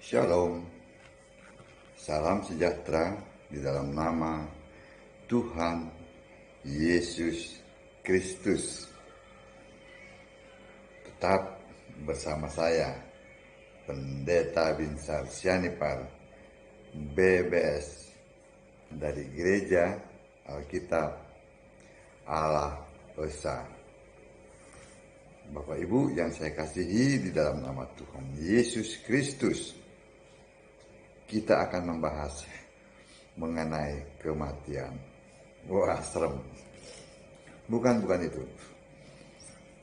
Shalom, salam sejahtera di dalam nama Tuhan Yesus Kristus. Tetap bersama saya, Pendeta Binsar Sianipar, BBS, dari Gereja Alkitab Allah Esa. Bapak Ibu yang saya kasihi di dalam nama Tuhan Yesus Kristus, kita akan membahas mengenai kematian. Wah, serem. Bukan itu.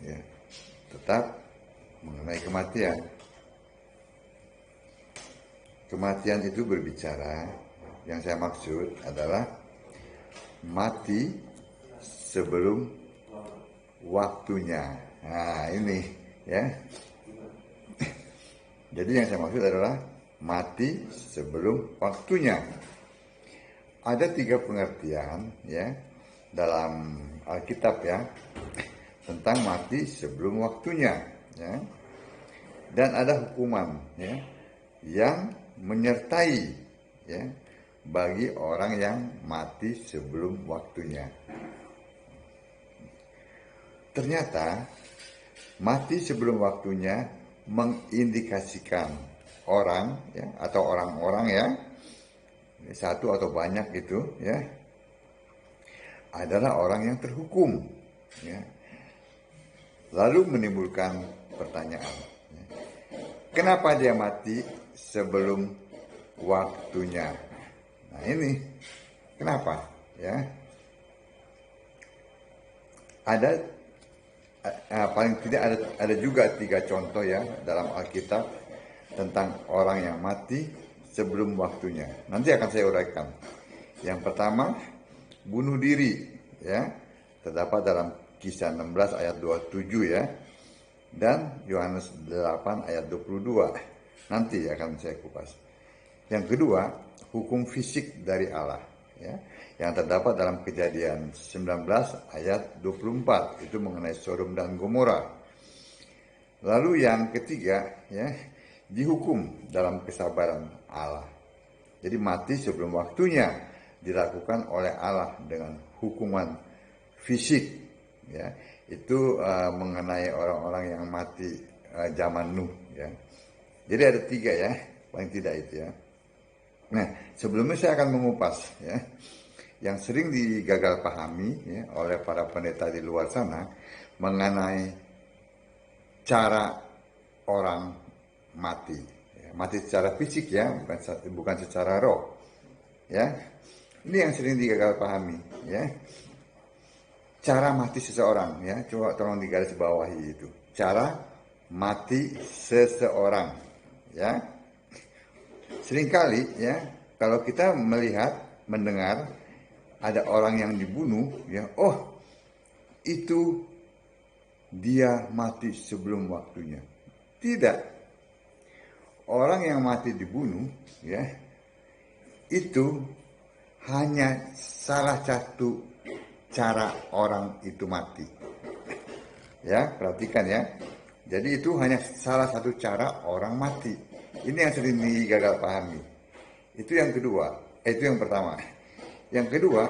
Ya, tetap mengenai kematian. Kematian itu berbicara, yang saya maksud adalah mati sebelum waktunya. Nah, ini ya. Jadi yang saya maksud adalah mati sebelum waktunya. Ada 3 pengertian ya dalam Alkitab ya tentang mati sebelum waktunya ya. Dan ada hukuman ya yang menyertai ya bagi orang yang mati sebelum waktunya. Ternyata mati sebelum waktunya mengindikasikan orang ya atau orang-orang ya satu atau banyak itu ya adalah orang yang terhukum ya. Lalu menimbulkan pertanyaan ya, kenapa dia mati sebelum waktunya? Nah ini kenapa ya? Ada paling tidak ada juga 3 contoh ya dalam Alkitab tentang orang yang mati sebelum waktunya. Nanti akan saya uraikan. Yang pertama, bunuh diri ya. Terdapat dalam Kisah 16 ayat 27 ya. Dan Yohanes 8 ayat 22. Nanti akan saya kupas. Yang kedua, hukum fisik dari Allah ya. Yang terdapat dalam Kejadian 19 ayat 24. Itu mengenai Sodom dan Gomora. Lalu yang ketiga ya, dihukum dalam kesabaran Allah. Jadi mati sebelum waktunya dilakukan oleh Allah dengan hukuman fisik ya. Itu mengenai orang-orang yang mati zaman Nuh ya. Jadi ada 3 ya, paling tidak itu ya. Nah, sebelumnya saya akan mengupas ya yang sering digagal pahami ya, oleh para pendeta di luar sana mengenai cara orang mati ya, mati secara fisik ya, bukan secara roh ya. Ini yang sering digagal pahami ya, cara mati seseorang ya. Coba tolong digaris bawahi itu, cara mati seseorang ya. Seringkali ya kalau kita melihat mendengar ada orang yang dibunuh ya, oh itu dia mati sebelum waktunya. Tidak. Orang yang mati dibunuh ya itu hanya salah satu cara orang itu mati. Ya, perhatikan ya. Jadi itu hanya salah satu cara orang mati. Ini yang sering digagal pahami. Itu yang kedua, itu yang pertama. Yang kedua,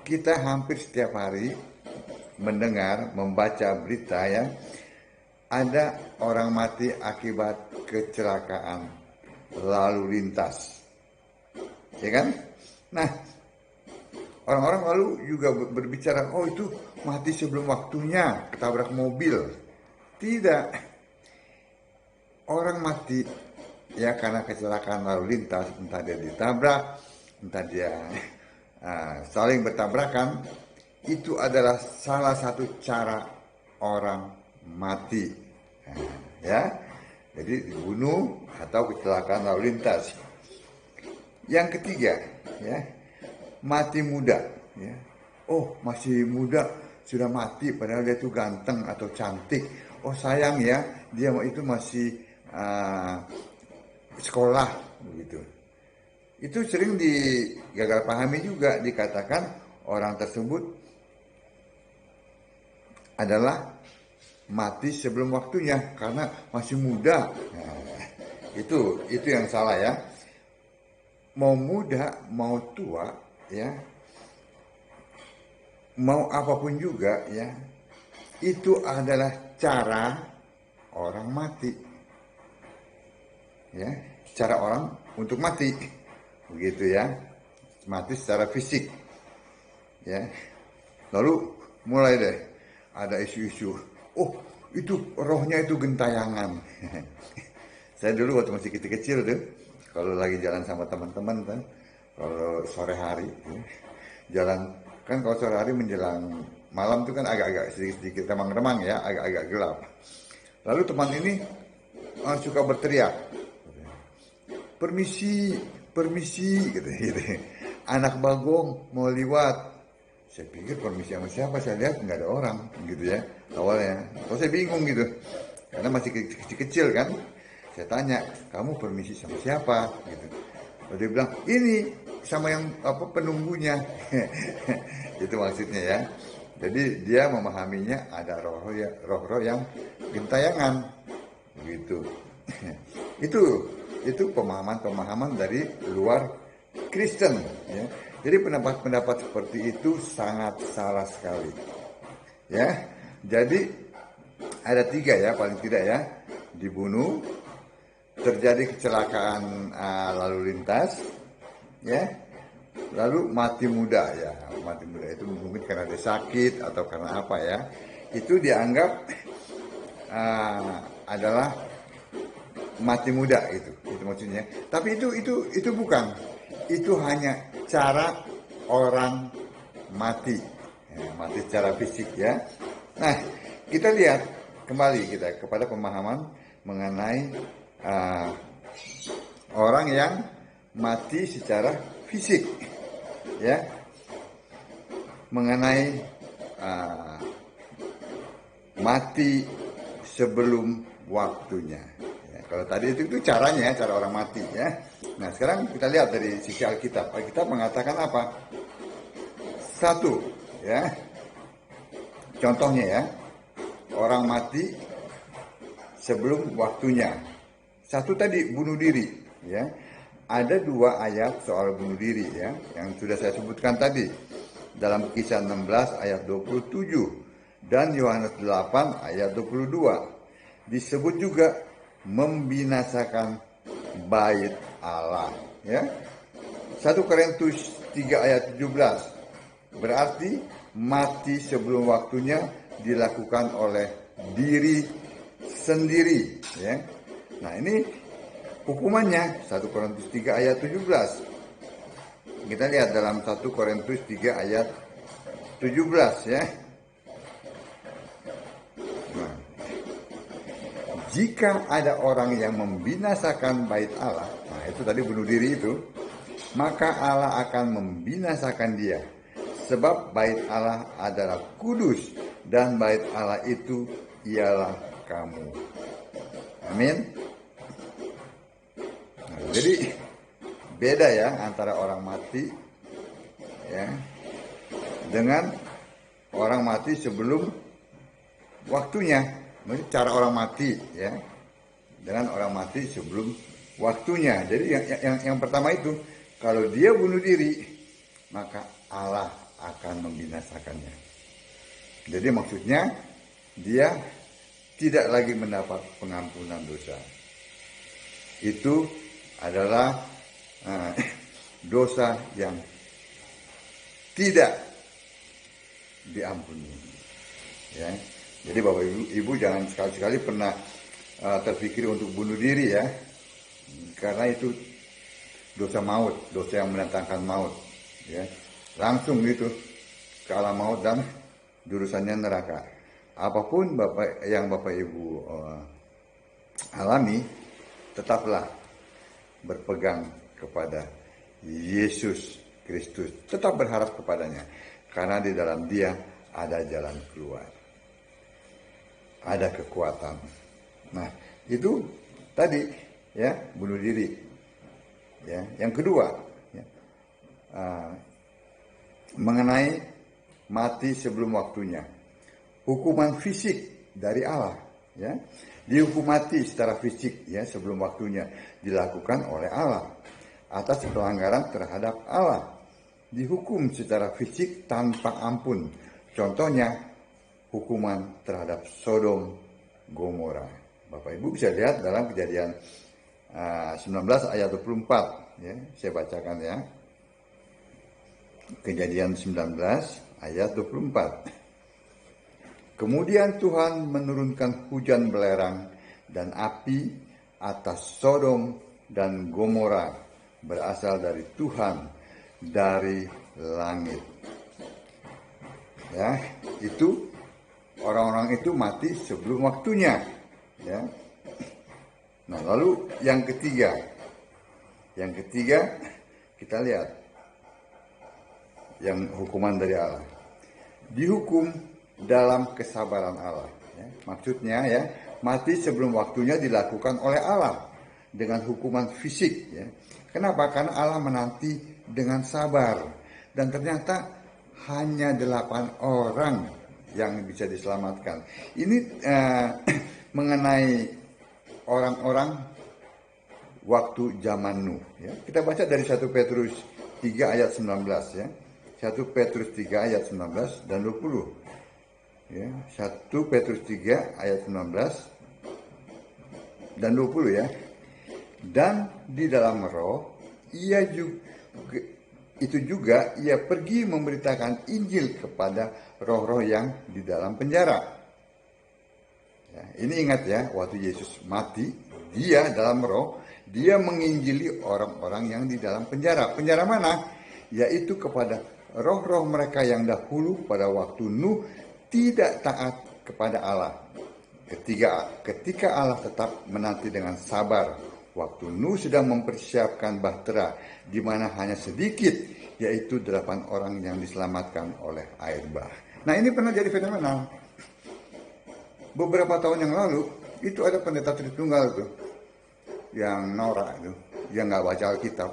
kita hampir setiap hari mendengar, membaca berita ya, ada orang mati akibat kecelakaan lalu lintas. Ya kan? Nah, orang-orang lalu juga berbicara, oh itu mati sebelum waktunya, ketabrak mobil. Tidak. Orang mati ya karena kecelakaan lalu lintas, entah dia ditabrak, entah dia saling bertabrakan, itu adalah salah satu cara orang mati ya. Jadi dibunuh atau kecelakaan lalu lintas. Yang ketiga ya, mati muda ya. Oh masih muda sudah mati padahal dia itu ganteng atau cantik. Oh sayang ya, dia itu masih sekolah begitu. Itu sering digagal pahami juga, dikatakan orang tersebut adalah mati sebelum waktunya karena masih muda. Nah, Itu yang salah ya. Mau muda, mau tua, ya, mau apapun juga, ya, itu adalah cara orang mati, ya, cara orang untuk mati, begitu ya, mati secara fisik, ya. Lalu mulai deh ada isu-isu, oh itu rohnya itu gentayangan. Saya dulu waktu masih kecil-kecil tuh, kalau lagi jalan sama teman-teman kan, kalau sore hari, ya, jalan kan kalau sore hari menjelang malam tuh kan agak-agak sedikit-sedikit remang-remang ya, agak-agak gelap. Lalu teman ini suka berteriak, permisi, permisi, gitu. Anak bagong mau liwat. Saya pikir permisi sama siapa, saya lihat nggak ada orang, gitu ya, awalnya. Terus saya bingung gitu, karena masih kecil-kecil kan. Saya tanya, kamu permisi sama siapa? Gitu. Lalu dia bilang, ini sama yang penunggunya. Itu maksudnya ya. Jadi dia memahaminya ada roh-roh yang gentayangan, begitu. itu pemahaman-pemahaman dari luar Kristen. Ya. Jadi pendapat-pendapat seperti itu sangat salah sekali. Ya, jadi ada 3 ya paling tidak ya, dibunuh, terjadi kecelakaan lalu lintas, ya, lalu mati muda ya, mati muda itu mungkin karena dia sakit atau karena apa ya, itu dianggap adalah mati muda itu maksudnya. Tapi itu bukan, itu hanya cara orang mati, ya, mati secara fisik ya. Nah, kita lihat kembali kita kepada pemahaman mengenai orang yang mati secara fisik, ya, mengenai mati sebelum waktunya. Ya, kalau tadi itu caranya, cara orang mati ya. Nah sekarang kita lihat dari sisi Alkitab. Alkitab mengatakan apa? 1, ya, contohnya ya, orang mati sebelum waktunya. 1 tadi bunuh diri, ya. Ada 2 ayat soal bunuh diri ya, yang sudah saya sebutkan tadi dalam Kisah 16 ayat 27 dan Yohanes 8 ayat 22. Disebut juga membinasakan bait Allah, ya. 1 Korintus 3 ayat 17 berarti mati sebelum waktunya dilakukan oleh diri sendiri, ya. Nah ini hukumannya 1 Korintus 3 ayat 17. Kita lihat dalam 1 Korintus 3 ayat 17 ya. Nah, jika ada orang yang membinasakan bait Allah, nah itu tadi bunuh diri itu, maka Allah akan membinasakan dia. Sebab bait Allah adalah kudus dan bait Allah itu ialah kamu. Amin. Nah, jadi beda ya antara orang mati ya dengan orang mati sebelum waktunya. Maksudnya cara orang mati ya dengan orang mati sebelum waktunya. Jadi yang pertama itu kalau dia bunuh diri maka Allah akan membinasakannya. Jadi maksudnya dia tidak lagi mendapat pengampunan dosa. Itu adalah dosa yang tidak diampuni. Ya. Jadi Bapak Ibu jangan sekali-sekali pernah terpikir untuk bunuh diri ya. Karena itu dosa maut, dosa yang mendatangkan maut. Ya. Langsung itu ke alam maut dan jurusannya neraka. Apapun yang Bapak Ibu alami, tetaplah berpegang kepada Yesus Kristus. Tetap berharap kepadanya. Karena di dalam Dia ada jalan keluar. Ada kekuatan. Nah, itu tadi ya, bunuh diri. Ya, yang kedua, ya, mengenai mati sebelum waktunya. Hukuman fisik dari Allah, ya. Dihukum mati secara fisik ya sebelum waktunya dilakukan oleh Allah atas pelanggaran terhadap Allah. Dihukum secara fisik tanpa ampun. Contohnya hukuman terhadap Sodom Gomora. Bapak Ibu bisa lihat dalam Kejadian 19 ayat 24 ya, saya bacakan ya. Kejadian 19 ayat 24. Kemudian Tuhan menurunkan hujan belerang dan api atas Sodom dan Gomora berasal dari Tuhan dari langit. Ya, itu orang-orang itu mati sebelum waktunya. Ya. Nah, lalu yang ketiga kita lihat yang hukuman dari Allah. Dihukum dalam kesabaran Allah. Ya. Maksudnya ya, mati sebelum waktunya dilakukan oleh Allah dengan hukuman fisik. Ya. Kenapa? Karena Allah menanti dengan sabar. Dan ternyata hanya 8 orang yang bisa diselamatkan. Ini mengenai orang-orang waktu zaman Nuh. Ya. Kita baca dari 1 Petrus 3 ayat 19 ya. 1 Petrus 3 ayat 19 dan 20. Ya, 1 Petrus 3 ayat 19 dan 20 ya. Dan di dalam roh ia pergi memberitakan Injil kepada roh-roh yang di dalam penjara. Ya, ini ingat ya, waktu Yesus mati, dia dalam roh, dia menginjili orang-orang yang di dalam penjara. Penjara mana? Yaitu kepada roh-roh mereka yang dahulu pada waktu Nuh tidak taat kepada Allah. Ketika Allah tetap menanti dengan sabar, waktu Nuh sedang mempersiapkan bahtera, di mana hanya sedikit, yaitu 8 orang yang diselamatkan oleh air bah. Nah, ini pernah jadi fenomenal. Beberapa tahun yang lalu, itu ada pendeta Tritunggal tuh, yang norak tuh, yang nggak baca Alkitab.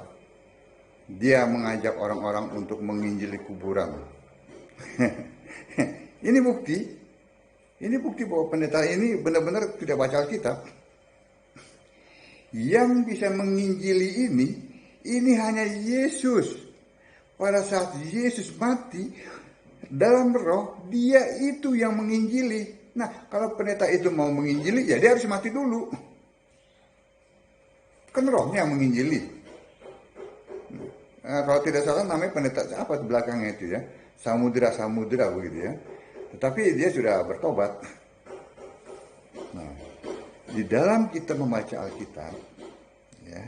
Dia mengajak orang-orang untuk menginjili kuburan. Ini bukti bahwa pendeta ini benar-benar tidak baca Alkitab. Yang bisa menginjili ini hanya Yesus. Pada saat Yesus mati, dalam roh, dia itu yang menginjili. Nah, kalau pendeta itu mau menginjili, ya dia harus mati dulu. Kan rohnya yang menginjili. Nah, kalau tidak salah namanya pendeta apa di belakangnya itu ya. Samudra begitu ya. Tetapi dia sudah bertobat. Nah, di dalam kita membaca Alkitab, ya,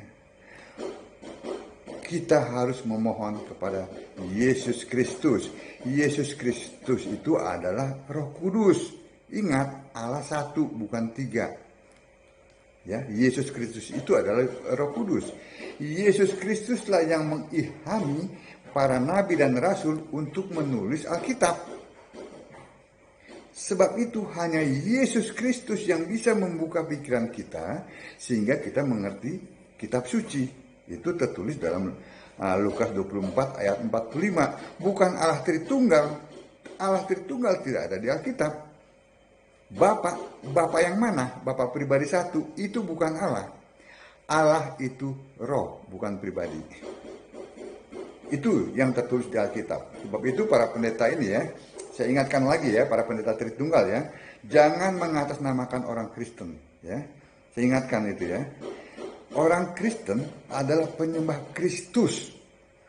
kita harus memohon kepada Yesus Kristus. Yesus Kristus itu adalah Roh Kudus. Ingat, Allah satu, bukan 3. Ya, Yesus Kristus itu adalah Roh Kudus. Yesus Kristuslah yang mengilhami para nabi dan rasul untuk menulis Alkitab. Sebab itu hanya Yesus Kristus yang bisa membuka pikiran kita sehingga kita mengerti kitab suci. Itu tertulis dalam Lukas 24 ayat 45. Bukan Allah Tritunggal. Allah Tritunggal tidak ada di Alkitab. Bapa yang mana? Bapa pribadi satu. Itu bukan Allah. Allah itu roh, bukan pribadi. Itu yang tertulis di Alkitab. Sebab itu para pendeta ini ya, saya ingatkan lagi ya, para pendeta Tritunggal ya, jangan mengatasnamakan orang Kristen ya. Saya ingatkan itu ya. Orang Kristen adalah penyembah Kristus,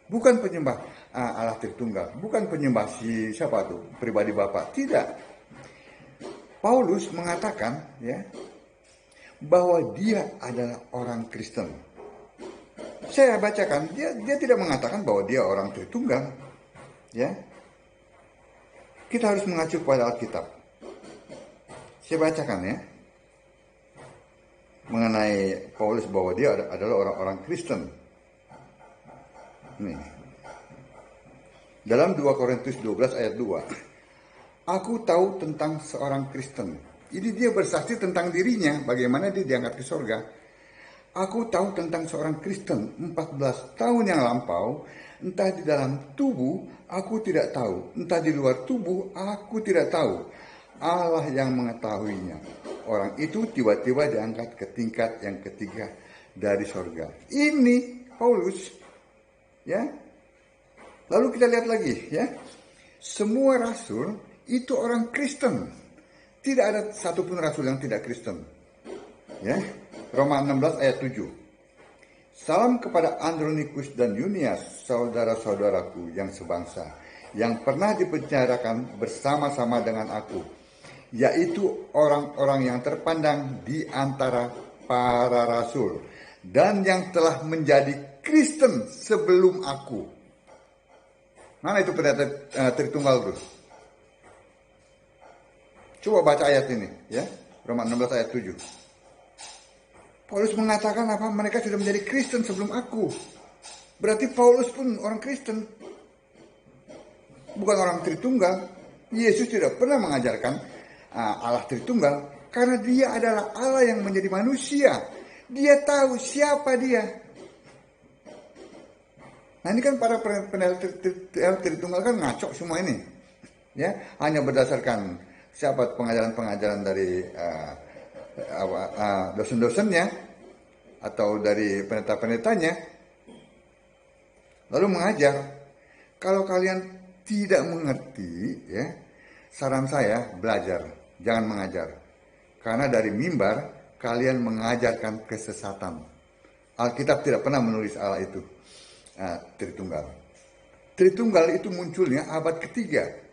bukan penyembah Allah Tritunggal, bukan penyembah siapa tuh, pribadi Bapa. Tidak. Paulus mengatakan ya, bahwa dia adalah orang Kristen. Saya bacakan, dia tidak mengatakan bahwa dia orang Tritunggal. Ya. Kita harus mengacu pada Alkitab. Saya bacakan ya. Mengenai Paulus bahwa dia adalah orang-orang Kristen. Nih. Dalam 2 Korintus 12 ayat 2. Aku tahu tentang seorang Kristen. Ini dia bersaksi tentang dirinya, bagaimana dia diangkat ke surga. Aku tahu tentang seorang Kristen 14 tahun yang lampau, entah di dalam tubuh aku tidak tahu, entah di luar tubuh aku tidak tahu. Allah yang mengetahuinya. Orang itu tiba-tiba diangkat ke tingkat yang ketiga dari sorga. Ini Paulus, ya. Lalu kita lihat lagi, ya. Semua rasul itu orang Kristen. Tidak ada satupun rasul yang tidak Kristen. Ya. Roma 16 ayat 7. Salam kepada Andronikus dan Yunias, saudara-saudaraku yang sebangsa, yang pernah dipenjarakan bersama-sama dengan aku, yaitu orang-orang yang terpandang di antara para rasul, dan yang telah menjadi Kristen sebelum aku. Mana itu pendeta Tritunggal, Bro? Coba baca ayat ini, ya. Roma 16 ayat 7. Paulus mengatakan apa? Mereka sudah menjadi Kristen sebelum aku. Berarti Paulus pun orang Kristen. Bukan orang Tritunggal. Yesus tidak pernah mengajarkan Allah Tritunggal. Karena dia adalah Allah yang menjadi manusia. Dia tahu siapa dia. Nah ini kan para pendeta Tritunggal kan ngaco semua ini. Ya, hanya berdasarkan siapa pengajaran-pengajaran dari dosen-dosennya atau dari pendeta-pendetanya, lalu mengajar. Kalau kalian tidak mengerti, ya, saran saya belajar, jangan mengajar. Karena dari mimbar kalian mengajarkan kesesatan. Alkitab tidak pernah menulis Allah itu Tritunggal. Tritunggal itu munculnya abad ketiga.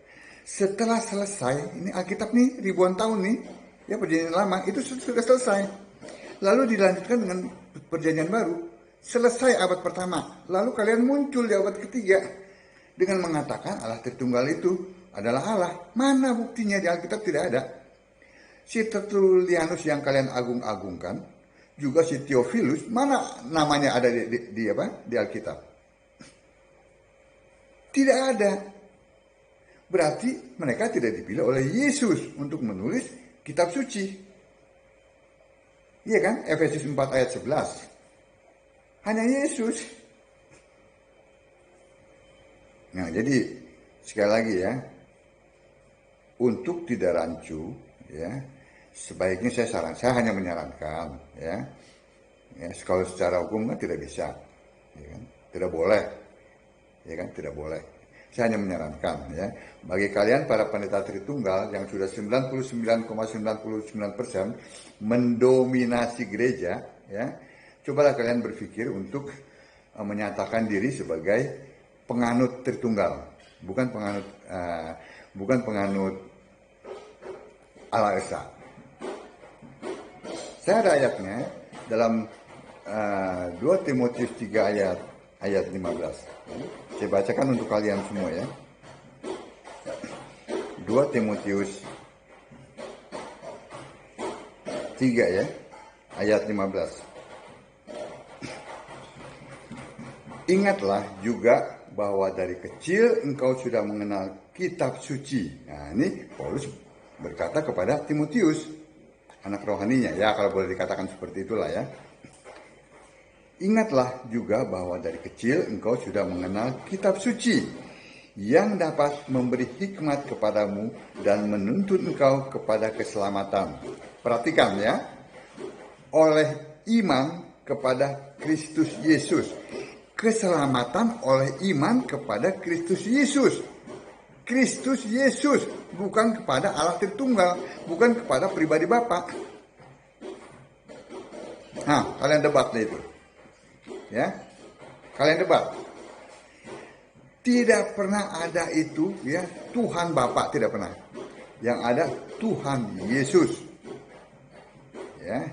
Setelah selesai, ini Alkitab nih ribuan tahun nih, ya perjanjian lama itu sudah selesai. Lalu dilanjutkan dengan perjanjian baru. Selesai abad pertama. Lalu kalian muncul di abad ketiga dengan mengatakan Allah Tritunggal itu adalah Allah. Mana buktinya? Di Alkitab tidak ada. Si Tertullianus yang kalian agung-agungkan, juga si Theophilus, mana namanya ada di Alkitab? Tidak ada. Berarti mereka tidak dipilih oleh Yesus untuk menulis kitab suci. Iya kan? Efesus 4 ayat 11. Hanya Yesus. Nah, jadi sekali lagi ya, untuk tidak rancu, ya, sebaiknya saya hanya menyarankan, ya, kalau secara hukum kan tidak bisa, ya kan? Tidak boleh, ya kan? Tidak boleh. Saya hanya menyarankan, ya, bagi kalian para pendeta Tritunggal yang sudah 99,99% mendominasi gereja, ya, cobalah kalian berpikir untuk menyatakan diri sebagai penganut Tritunggal, bukan penganut Allah Esa. Saya ada ayatnya dalam 2 Timotius 3 ayat 15. Saya bacakan untuk kalian semua ya. 2 Timotius 3 ya, ayat 15. Ingatlah juga bahwa dari kecil engkau sudah mengenal kitab suci. Nah, ini Paulus berkata kepada Timotius, anak rohaninya, ya kalau boleh dikatakan seperti itulah ya. Ingatlah juga bahwa dari kecil engkau sudah mengenal kitab suci yang dapat memberi hikmat kepadamu dan menuntun engkau kepada keselamatan. Perhatikan ya, oleh iman kepada Kristus Yesus. Keselamatan oleh iman kepada Kristus Yesus. Kristus Yesus, bukan kepada Allah Tritunggal, bukan kepada pribadi Bapa. Nah, kalian debat deh itu. Ya, kalian debat. Tidak pernah ada itu, ya, Tuhan Bapa tidak pernah. Yang ada Tuhan Yesus. Ya.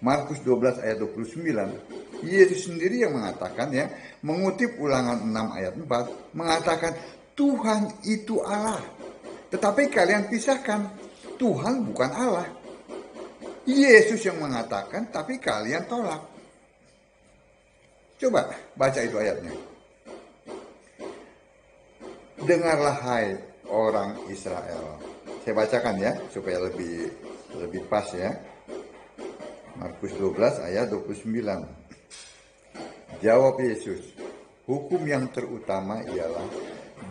Markus 12 ayat 29. Yesus sendiri yang mengatakan, ya, mengutip Ulangan 6 ayat 4, mengatakan Tuhan itu Allah. Tetapi kalian pisahkan, Tuhan bukan Allah. Yesus yang mengatakan, tapi kalian tolak. Coba baca itu ayatnya. Dengarlah hai orang Israel. Saya bacakan ya supaya lebih pas ya. Markus 12 ayat 29. Jawab Yesus, hukum yang terutama ialah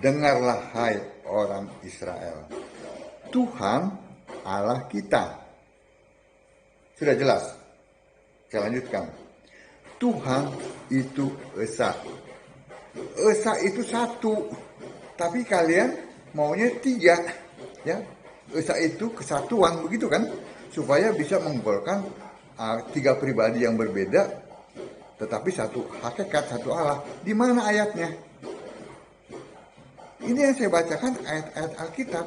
dengarlah hai orang Israel. Tuhan Allah kita. Sudah jelas. Saya lanjutkan. Tuhan itu esa. Esa itu satu. Tapi kalian maunya tiga. Ya. Esa itu kesatuan, begitu kan? Supaya bisa menggolkan tiga pribadi yang berbeda, tetapi satu hakikat, satu Allah. Di mana ayatnya? Ini yang saya bacakan ayat-ayat Alkitab.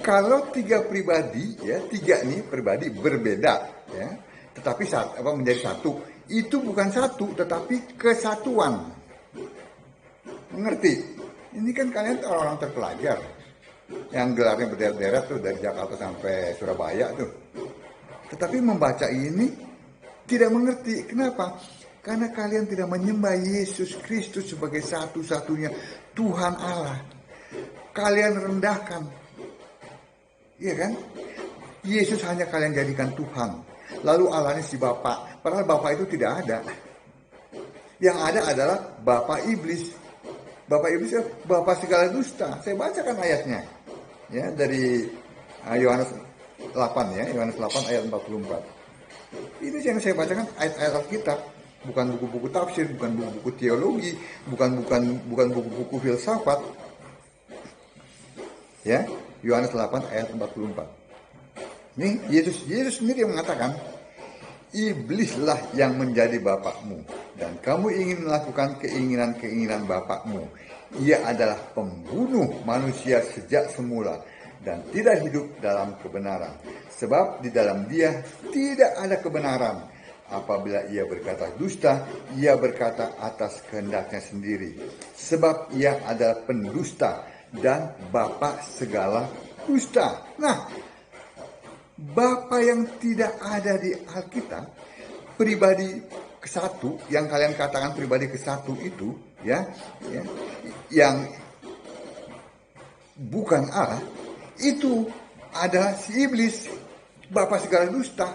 Kalau tiga pribadi, ya tiga nih pribadi berbeda, ya, tetapi menjadi satu, itu bukan satu, tetapi kesatuan. Mengerti? Ini kan kalian orang-orang terpelajar, yang gelarnya berderet-deret tuh dari Jakarta sampai Surabaya tuh. Tetapi membaca ini tidak mengerti. Kenapa? Karena kalian tidak menyembah Yesus Kristus sebagai satu-satunya Tuhan Allah. Kalian rendahkan. Iya kan? Yesus hanya kalian jadikan Tuhan. Lalu Allahnya si Bapa. Padahal Bapa itu tidak ada. Yang ada adalah Bapa Iblis. Bapa Iblis ya Bapa segala dusta. Saya bacakan ayatnya. Ya, dari Yohanes 8 ya. Yohanes 8 ayat 44. Itu yang saya bacakan ayat-ayat Alkitab. Bukan buku-buku tafsir, bukan buku-buku teologi, bukan buku-buku filsafat. Ya, Yohanes 8 ayat 44. Ini Yesus sendiri yang mengatakan, iblislah yang menjadi bapakmu dan kamu ingin melakukan keinginan-keinginan bapakmu. Ia adalah pembunuh manusia sejak semula dan tidak hidup dalam kebenaran. Sebab di dalam dia tidak ada kebenaran. Apabila ia berkata dusta, ia berkata atas kehendaknya sendiri. Sebab ia adalah pendusta dan bapa segala dusta. Nah, bapa yang tidak ada di Alkitab, pribadi kesatu, yang kalian katakan pribadi kesatu itu, ya yang bukan Allah, itu adalah si iblis, bapa segala dusta.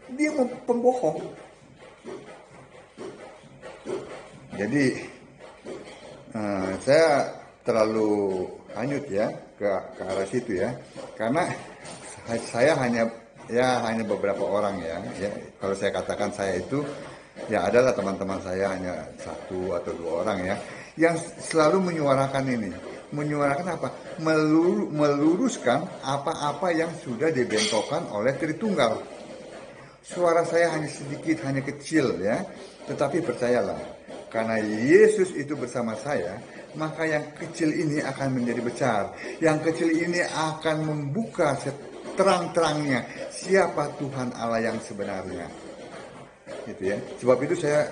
Dia pembohong. Jadi saya terlalu hanyut ya ke arah situ ya, karena saya hanya beberapa orang ya. Kalau saya katakan saya itu ya adalah teman-teman saya hanya satu atau dua orang ya, yang selalu menyuarakan ini. Menyuarakan apa? Meluruskan apa-apa yang sudah dibentokkan oleh Tritunggal. Suara saya hanya sedikit, hanya kecil ya. Tetapi percayalah, karena Yesus itu bersama saya, maka yang kecil ini akan menjadi besar. Yang kecil ini akan membuka terang-terangnya siapa Tuhan Allah yang sebenarnya. Gitu ya. Sebab itu saya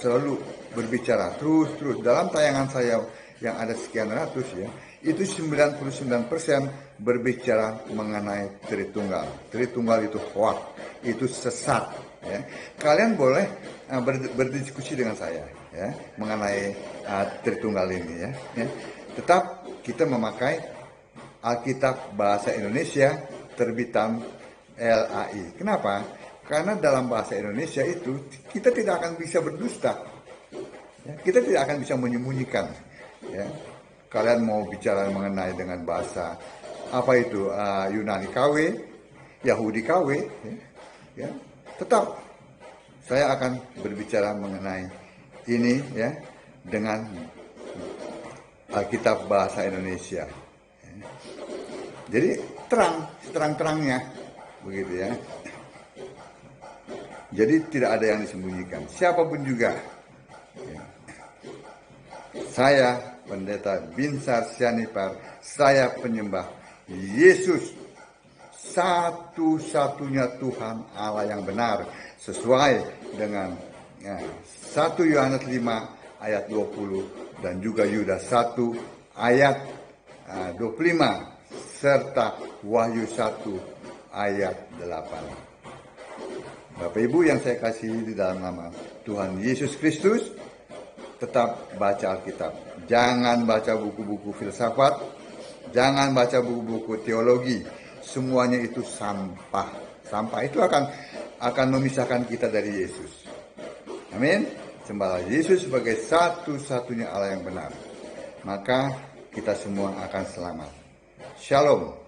selalu berbicara terus dalam tayangan saya yang ada sekian ratus ya. Itu 99% berbicara mengenai Tritunggal. Tritunggal itu hoax, itu sesat. Ya. Kalian boleh berdiskusi dengan saya ya mengenai Tritunggal ini ya. Tetap kita memakai Alkitab bahasa Indonesia terbitan LAI. Kenapa? Karena dalam bahasa Indonesia itu kita tidak akan bisa berdusta. Ya. Kita tidak akan bisa menyembunyikan. Ya. Kalian mau bicara mengenai dengan bahasa apa itu Yunani KW, Yahudi KW, ya, tetap saya akan berbicara mengenai ini ya dengan Alkitab bahasa Indonesia. Jadi terang-terangnya begitu ya. Jadi tidak ada yang disembunyikan, siapapun juga. Ya. Saya Pendeta Binsar Sianipar, saya penyembah Yesus, satu-satunya Tuhan Allah yang benar, sesuai dengan 1 Yohanes 5 ayat 20 dan juga Yudas 1 ayat 25 serta Wahyu 1 ayat 8. Bapak Ibu yang saya kasihi di dalam nama Tuhan Yesus Kristus, tetap baca Alkitab. Jangan baca buku-buku filsafat, jangan baca buku-buku teologi. Semuanya itu sampah. Sampah itu akan memisahkan kita dari Yesus. Amin. Sembahlah Yesus sebagai satu-satunya Allah yang benar. Maka kita semua akan selamat. Shalom.